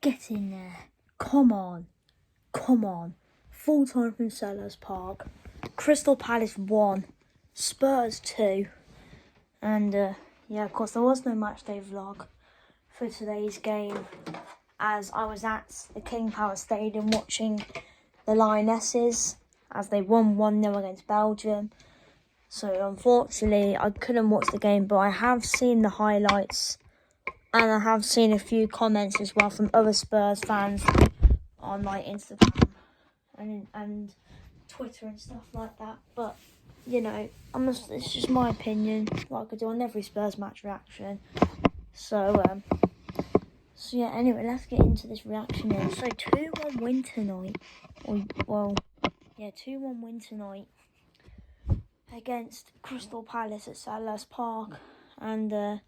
Get in there. Come on. Full time from Sellers Park. Crystal Palace 1. Spurs 2. And, of course, there was no matchday vlog for today's game, as I was at the King Power Stadium watching the Lionesses as they won 1-0 against Belgium. So, unfortunately, I couldn't watch the game, but I have seen the highlights. And I have seen a few comments as well from other Spurs fans on my Instagram and Twitter and stuff like that. But, it's just my opinion, like I do on every Spurs match reaction. So anyway, let's get into this reaction then. So, 2-1 win tonight. 2-1 win tonight against Crystal Palace at Sellers Park. And,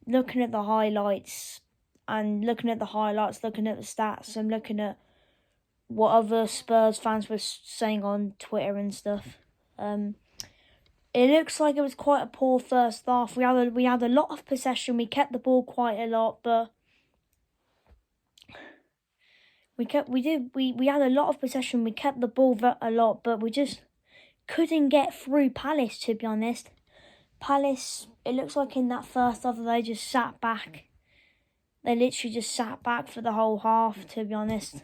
looking at the highlights, looking at the stats, and looking at what other Spurs fans were saying on Twitter and stuff, it looks like it was quite a poor first half. We had a lot of possession. We kept the ball quite a lot, but we had a lot of possession. We kept the ball a lot, but we just couldn't get through Palace, to be honest. Palace, it looks like in that first half they just sat back. They literally just sat back for the whole half, to be honest,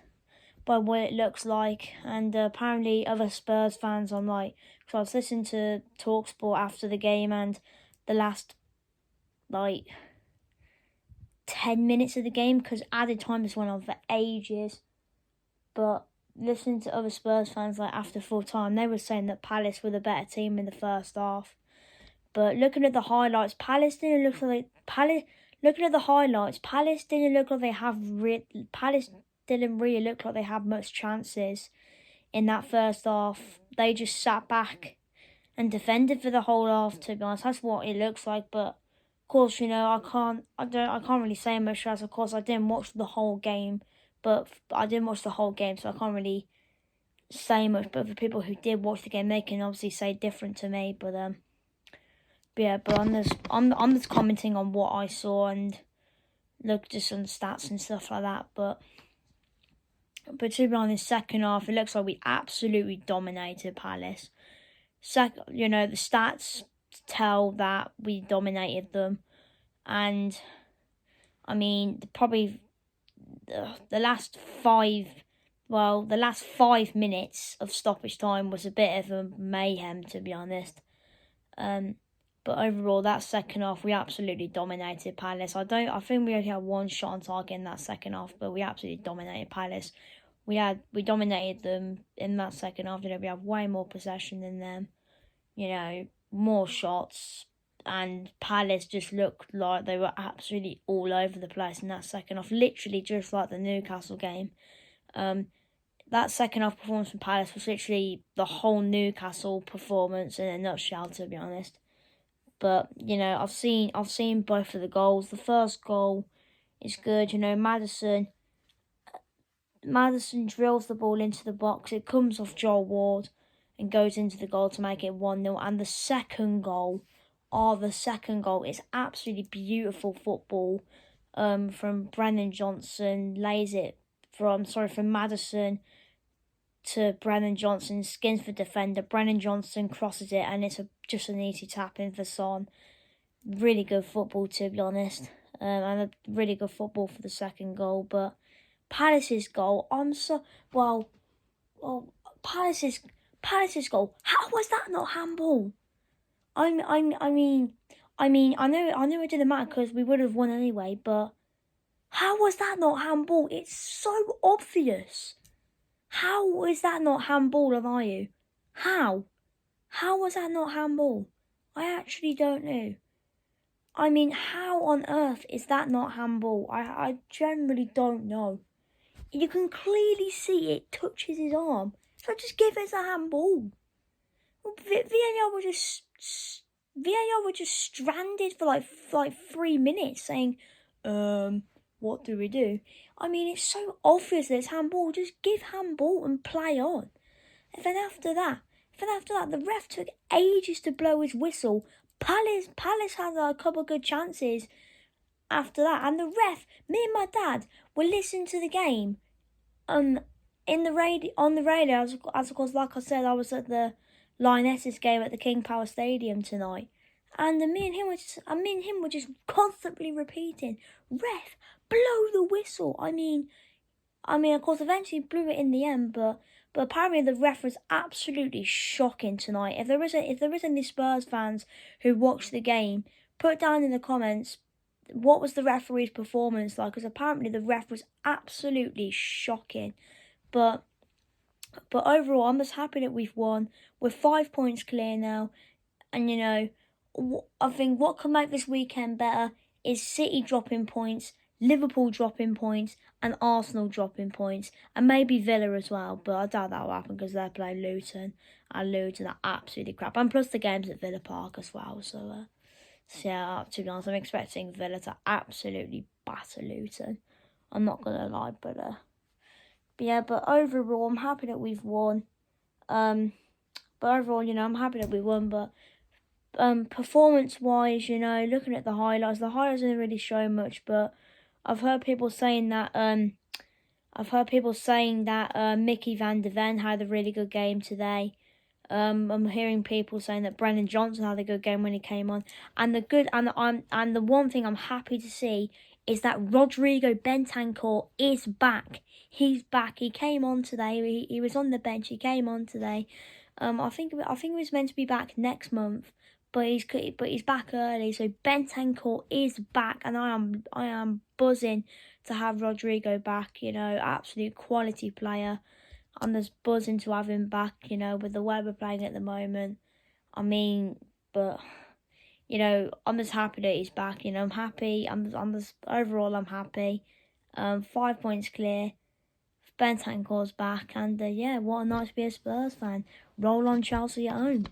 by what it looks like. And apparently other Spurs fans because I was listening to TalkSport after the game, and the last 10 minutes of the game, because added time just went on for ages. But listening to other Spurs fans after full time, they were saying that Palace were the better team in the first half. But looking at the highlights, Palace didn't look like Palace didn't look like they have. Palace didn't really look like they had much chances in that first half. They just sat back and defended for the whole half. To be honest, that's what it looks like. But of course, I can't really say much, as of course I didn't watch the whole game. So I can't really say much. But for people who did watch the game, they can obviously say different to me. But I'm just commenting on what I saw and look just on the stats and stuff like that. But to be honest, second half, it looks like we absolutely dominated Palace. The stats tell that we dominated them, and I mean probably the last 5 minutes of stoppage time was a bit of a mayhem, to be honest. But overall, that second half, we absolutely dominated Palace. I think we only had one shot on target in that second half, but we absolutely dominated Palace. We dominated them in that second half. We had way more possession than them. More shots, and Palace just looked like they were absolutely all over the place in that second half. Literally just like the Newcastle game. That second half performance from Palace was literally the whole Newcastle performance in a nutshell, to be honest. But I've seen both of the goals. The first goal is good. Maddison drills the ball into the box. It comes off Joel Ward and goes into the goal to make it 1-0. And the second goal is absolutely beautiful football from Brennan Johnson. Lays it from Maddison to Brennan Johnson, skins for defender. Brennan Johnson crosses it, and it's just an easy tap in for Son. Really good football, to be honest, and a really good football for the second goal. But Palace's goal, Palace's goal. How was that not handball? I mean, I know it didn't matter because we would have won anyway. But how was that not handball? It's so obvious. How is that not handball on you? How? How was that not handball? I actually don't know. I mean, how on earth is that not handball? I generally don't know. You can clearly see it touches his arm. So just give it a handball. VAR were just stranded for like 3 minutes saying, what do we do? I mean, it's so obvious that it's handball. Just give handball and play on. And then after that, the ref took ages to blow his whistle. Palace had a couple of good chances. after that. And the ref, me and my dad were listening to the game in the radio, on the radio, as of course, like I said, I was at the Lionesses game at the King Power Stadium tonight. And me and him were just constantly repeating, "Ref, blow the whistle." I mean, of course, eventually blew it in the end, but apparently the ref was absolutely shocking tonight. If there is any Spurs fans who watched the game, put down in the comments what was the referee's performance like, because apparently the ref was absolutely shocking. But overall, I'm just happy that we've won. We're 5 points clear now, and I think what can make this weekend better is City dropping points, Liverpool dropping points, and Arsenal dropping points, and maybe Villa as well. But I doubt that will happen because they're playing Luton, and Luton are absolutely crap. And plus the game's at Villa Park as well. So yeah, to be honest, I'm expecting Villa to absolutely batter Luton. I'm not gonna lie, but yeah. But overall, I'm happy that we've won. But overall, I'm happy that we won. But performance-wise, looking at the highlights didn't really show much. But I've heard people saying that Mickey van de Ven had a really good game today. I'm hearing people saying that Brennan Johnson had a good game when he came on, and the one thing I'm happy to see is that Rodrigo Bentancur is back. He's back. He came on today. He was on the bench. He came on today. I think he was meant to be back next month, but he's back early. So Bentancur is back, and I am buzzing to have Rodrigo back. Absolute quality player. I'm just buzzing to have him back, with the way we're playing at the moment. I mean, but I'm just happy that he's back. I'm happy. I'm just overall, I'm happy. 5 points clear. Bentancur's back, and yeah, what a night to be a Spurs fan. Roll on Chelsea at home.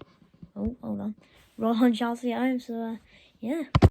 Oh, hold on. Roll on Chelsea at home. So yeah.